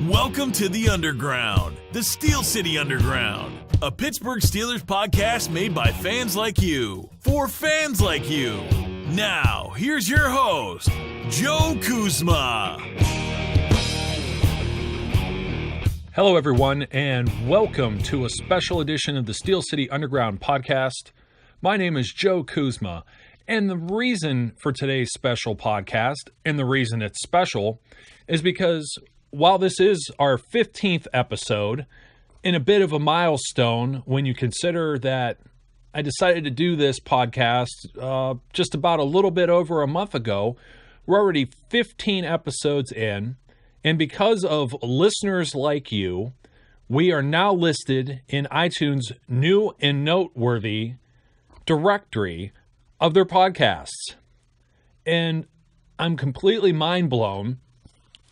Welcome to the Underground, the Steel City Underground, a Pittsburgh Steelers podcast made by fans like you, for fans like you. Now, here's your host, Joe Kuzma. Hello, everyone, and welcome to a special edition of the Steel City Underground podcast. My name is Joe Kuzma, and the reason for today's special podcast, and the reason it's special, is because while this is our 15th episode, and a bit of a milestone when you consider that I decided to do this podcast just about a little bit over a month ago, we're already 15 episodes in, and because of listeners like you, we are now listed in iTunes' new and noteworthy directory of their podcasts. And I'm completely mind blown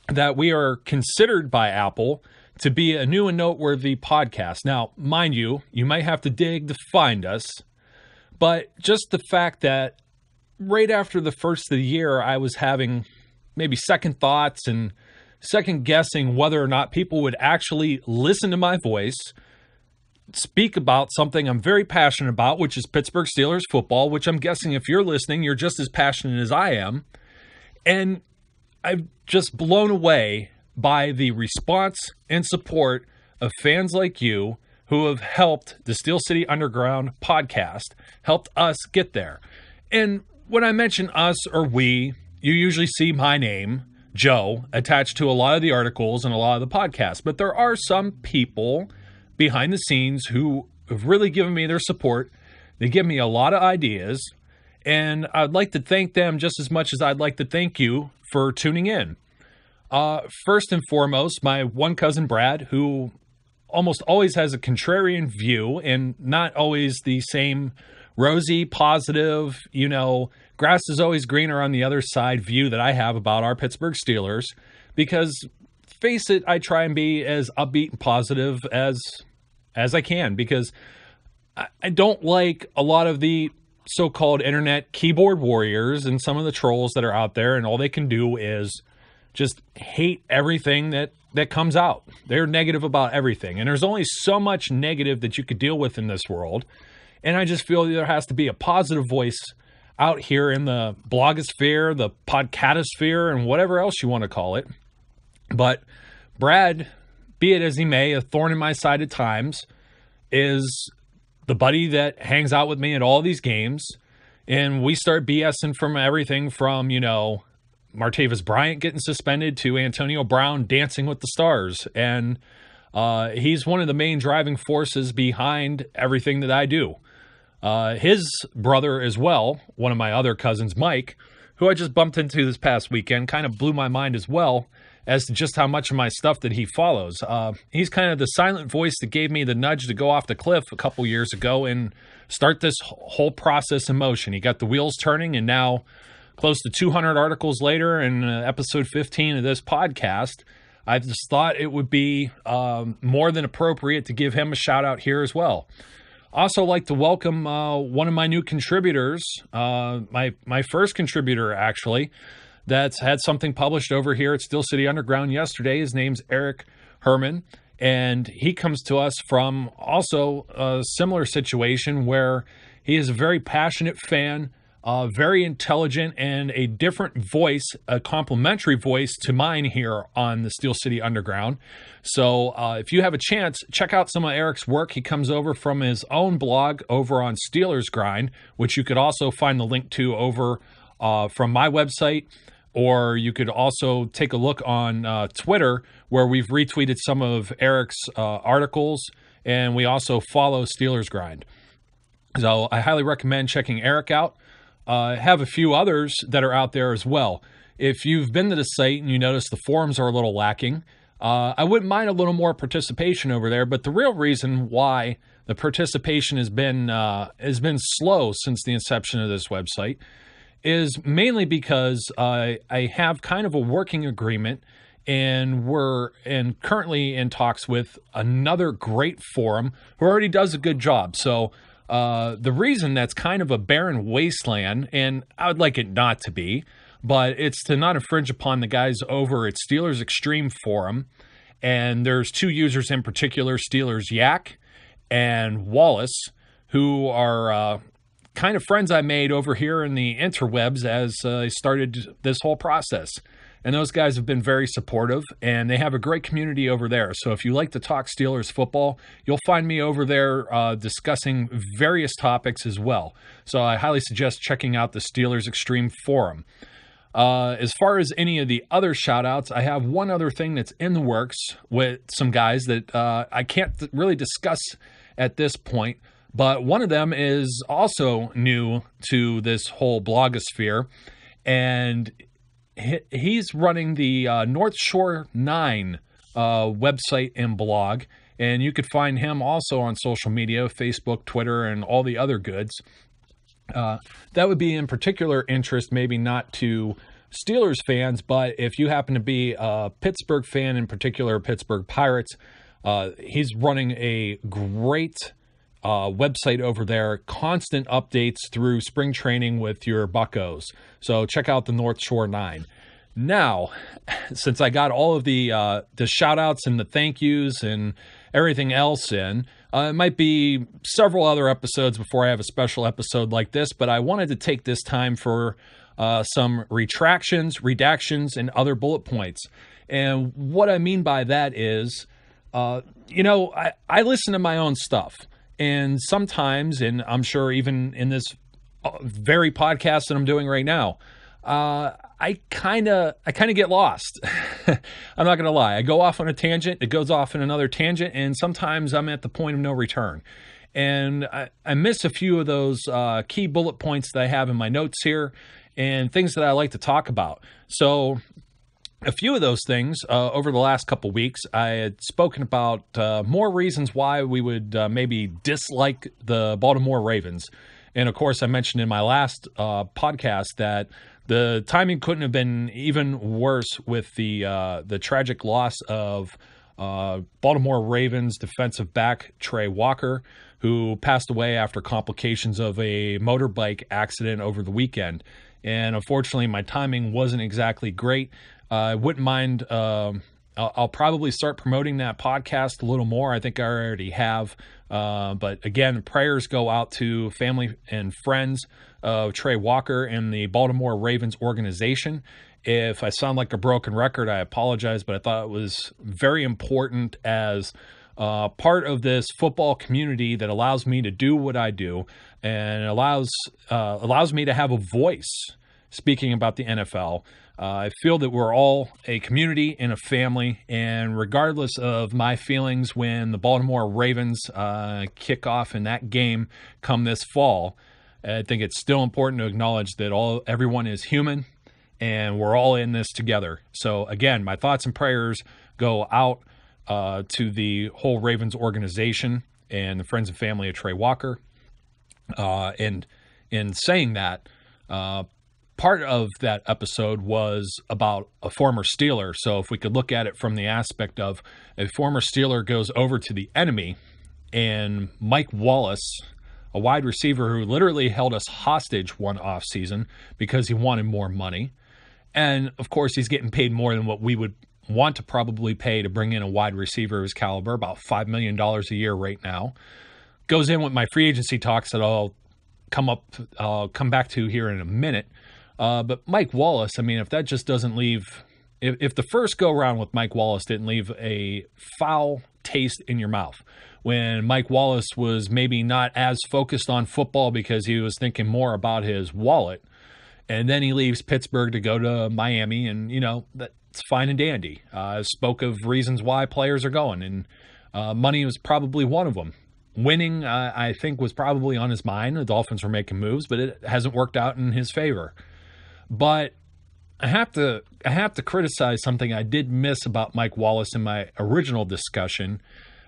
that we are considered by Apple to be a new and noteworthy podcast. Now, mind you, you might have to dig to find us, but just the fact that right after the first of the year, I was having maybe second thoughts and second guessing whether or not people would actually listen to my voice, speak about something I'm very passionate about, which is Pittsburgh Steelers football, which I'm guessing if you're listening, you're just as passionate as I am. And I'm just blown away by the response and support of fans like you who have helped the Steel City Underground podcast, helped us get there. And when I mention us or we, you usually see my name, Joe, attached to a lot of the articles and a lot of the podcasts. But there are some people behind the scenes who have really given me their support. They give me a lot of ideas, and I'd like to thank them just as much as I'd like to thank you for tuning in. First and foremost, my one cousin Brad, who almost always has a contrarian view and not always the same rosy, positive, grass is always greener on the other side view that I have about our Pittsburgh Steelers. Because, face it, I try and be as upbeat and positive as I can, because I don't like a lot of the so-called internet keyboard warriors and some of the trolls that are out there, and all they can do is just hate everything that comes out. They're negative about everything, and there's only so much negative that you could deal with in this world, and I just feel there has to be a positive voice out here in the blogosphere, the podcatosphere, and whatever else you want to call it. But Brad, be it as he may, a thorn in my side at times, is the buddy that hangs out with me at all these games, and we start BSing from everything from, Martavis Bryant getting suspended to Antonio Brown dancing with the stars. And he's one of the main driving forces behind everything that I do. His brother as well, one of my other cousins, Mike, who I just bumped into this past weekend, kind of blew my mind as well as to just how much of my stuff that he follows. He's kind of the silent voice that gave me the nudge to go off the cliff a couple years ago and start this whole process in motion. He got the wheels turning, and now, close to 200 articles later, and episode 15 of this podcast, I just thought it would be more than appropriate to give him a shout out here as well. Also like to welcome one of my new contributors, my first contributor actually, that's had something published over here at Steel City Underground yesterday. His name's Eric Herman, and he comes to us from also a similar situation where he is a very passionate fan, very intelligent, and a different voice, a complimentary voice to mine here on the Steel City Underground. So if you have a chance, check out some of Eric's work. He comes over from his own blog over on Steelers Grind, which you could also find the link to over from my website, or you could also take a look on Twitter, where we've retweeted some of Eric's articles, and we also follow Steelers Grind. So I highly recommend checking Eric out. I have a few others that are out there as well. If you've been to the site and you notice the forums are a little lacking, I wouldn't mind a little more participation over there, but the real reason why the participation has been slow since the inception of this website is mainly because I have kind of a working agreement, and we're currently in talks with another great forum who already does a good job. So the reason that's kind of a barren wasteland, and I would like it not to be, but it's to not infringe upon the guys over at Steelers Extreme Forum And there's two users in particular, Steelers Yak and Wallace, who are kind of friends I made over here in the interwebs as I started this whole process. And those guys have been very supportive, and they have a great community over there. So if you like to talk Steelers football, you'll find me over there discussing various topics as well. So I highly suggest checking out the Steelers Extreme Forum. As far as any of the other shout-outs, I have one other thing that's in the works with some guys that I can't really discuss at this point, but one of them is also new to this whole blogosphere, and he's running the North Shore 9 website and blog, and you could find him also on social media, Facebook, Twitter, and all the other goods. That would be in particular interest, maybe not to Steelers fans, but if you happen to be a Pittsburgh fan, in particular Pittsburgh Pirates, he's running a great website over there, constant updates through spring training with your Buccos. So check out the North Shore 9. Now, since I got all of the shout outs and the thank yous and everything else in, it might be several other episodes before I have a special episode like this, but I wanted to take this time for some retractions, redactions, and other bullet points. And what I mean by that is, I listen to my own stuff. And sometimes, and I'm sure even in this very podcast that I'm doing right now, I kind of get lost. I'm not going to lie. I go off on a tangent. It goes off in another tangent. And sometimes I'm at the point of no return. And I miss a few of those key bullet points that I have in my notes here and things that I like to talk about. So a few of those things over the last couple weeks, I had spoken about more reasons why we would maybe dislike the Baltimore Ravens. And of course, I mentioned in my last podcast that the timing couldn't have been even worse with the tragic loss of Baltimore Ravens defensive back Trey Walker, who passed away after complications of a motorbike accident over the weekend. And unfortunately, my timing wasn't exactly great. I wouldn't mind, I'll probably start promoting that podcast a little more. I think I already have. But again, prayers go out to family and friends of Trey Walker and the Baltimore Ravens organization. If I sound like a broken record, I apologize, but I thought it was very important as part of this football community that allows me to do what I do and allows me to have a voice speaking about the NFL. I feel that we're all a community and a family, and regardless of my feelings when the Baltimore Ravens kick off in that game come this fall, I think it's still important to acknowledge that everyone is human and we're all in this together. So again, my thoughts and prayers go out to the whole Ravens organization and the friends and family of Trey Walker. And in saying that, part of that episode was about a former Steeler. So if we could look at it from the aspect of a former Steeler goes over to the enemy, and Mike Wallace, a wide receiver who literally held us hostage one offseason because he wanted more money. And of course, he's getting paid more than what we would want to probably pay to bring in a wide receiver of his caliber, about $5 million a year right now. Goes in with my free agency talks that I'll come back to here in a minute. But Mike Wallace, I mean, if that just doesn't leave, if the first go round with Mike Wallace didn't leave a foul taste in your mouth, when Mike Wallace was maybe not as focused on football because he was thinking more about his wallet, and then he leaves Pittsburgh to go to Miami, and, that's fine and dandy. Spoke of reasons why players are going, and money was probably one of them. Winning, I think, was probably on his mind. The Dolphins were making moves, but it hasn't worked out in his favor. But I have to criticize something I did miss about Mike Wallace in my original discussion.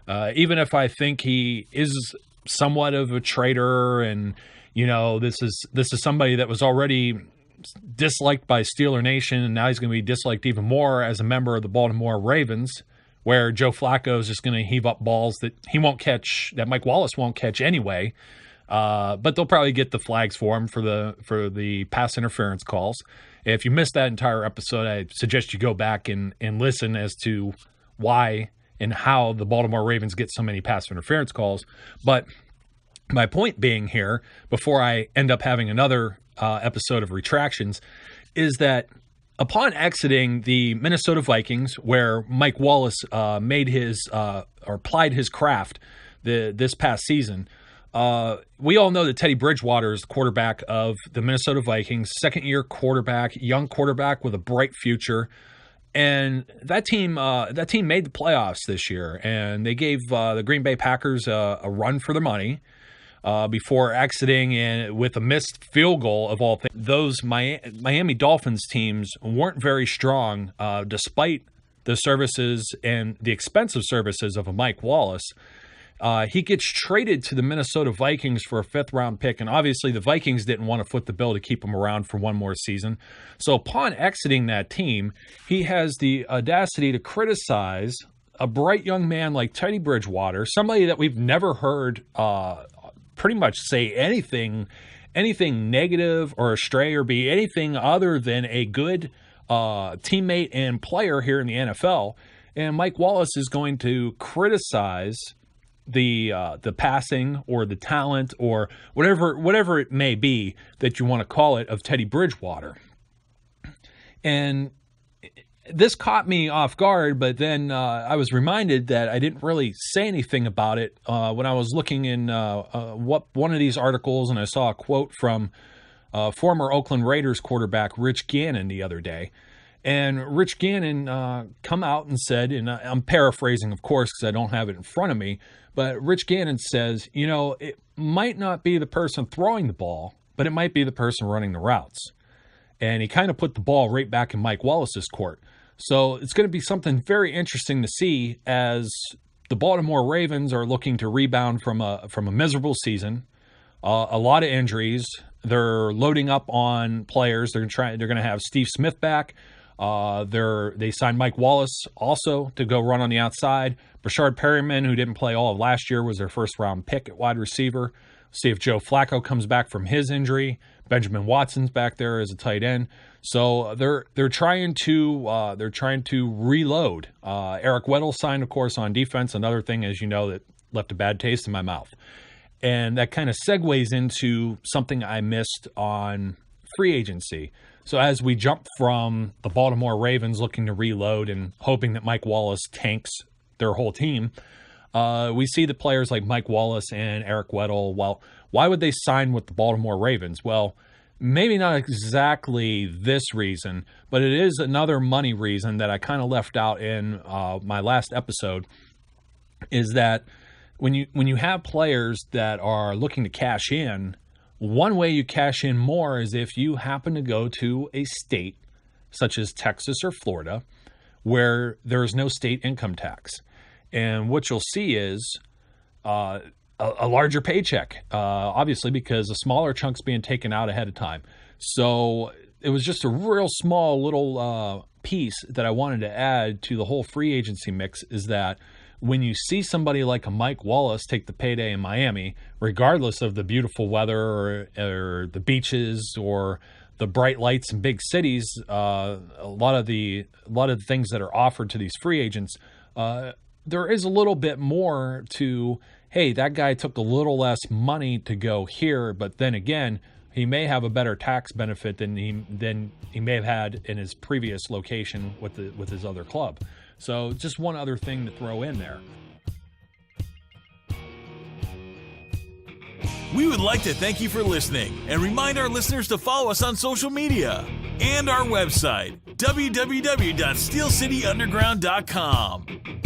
Even if I think he is somewhat of a traitor, and this is somebody that was already disliked by Steeler Nation, and now he's going to be disliked even more as a member of the Baltimore Ravens, where Joe Flacco is just going to heave up balls that he won't catch, that Mike Wallace won't catch anyway. But they'll probably get the flags for him for the pass interference calls. If you missed that entire episode, I suggest you go back and listen as to why and how the Baltimore Ravens get so many pass interference calls. But my point being here, before I end up having another episode of Retractions, is that upon exiting the Minnesota Vikings, where Mike Wallace made his or plied his craft this past season, we all know that Teddy Bridgewater is the quarterback of the Minnesota Vikings, second-year quarterback, young quarterback with a bright future. And that team made the playoffs this year, and they gave the Green Bay Packers a run for their money before exiting with a missed field goal of all things. Those Miami Dolphins teams weren't very strong despite the services and the expensive services of a Mike Wallace. He gets traded to the Minnesota Vikings for a 5th-round pick, and obviously the Vikings didn't want to foot the bill to keep him around for one more season. So upon exiting that team, he has the audacity to criticize a bright young man like Teddy Bridgewater, somebody that we've never heard pretty much say anything negative or astray or be anything other than a good teammate and player here in the NFL. And Mike Wallace is going to criticize the passing or the talent or whatever it may be that you want to call it of Teddy Bridgewater. And this caught me off guard, but then I was reminded that I didn't really say anything about it when I was looking in one of these articles, and I saw a quote from former Oakland Raiders quarterback Rich Gannon the other day. And Rich Gannon come out and said, and I'm paraphrasing, of course, because I don't have it in front of me, but Rich Gannon says, it might not be the person throwing the ball, but it might be the person running the routes. And he kind of put the ball right back in Mike Wallace's court. So it's going to be something very interesting to see as the Baltimore Ravens are looking to rebound from a miserable season, a lot of injuries. They're loading up on players. They're going to have Steve Smith back. They signed Mike Wallace also to go run on the outside. Brashard Perryman, who didn't play all of last year, was their 1st-round pick at wide receiver. See if Joe Flacco comes back from his injury. Benjamin Watson's back there as a tight end. So they're trying to reload. Eric Weddle signed, of course, on defense. Another thing, as you know, that left a bad taste in my mouth. And that kind of segues into something I missed on free agency. So as we jump from the Baltimore Ravens looking to reload and hoping that Mike Wallace tanks their whole team, we see the players like Mike Wallace and Eric Weddle. Well, why would they sign with the Baltimore Ravens? Well, maybe not exactly this reason, but it is another money reason that I kind of left out in my last episode, is that when you have players that are looking to cash in, one way you cash in more is if you happen to go to a state such as Texas or Florida where there is no state income tax. And what you'll see is a larger paycheck, obviously, because a smaller chunk's being taken out ahead of time. So it was just a real small little piece that I wanted to add to the whole free agency mix, is that when you see somebody like a Mike Wallace take the payday in Miami, regardless of the beautiful weather or the beaches or the bright lights in big cities, a lot of the things that are offered to these free agents, there is a little bit more to, hey, that guy took a little less money to go here, but then again, he may have a better tax benefit than he may have had in his previous location with his other club. So just one other thing to throw in there. We would like to thank you for listening and remind our listeners to follow us on social media and our website, www.steelcityunderground.com.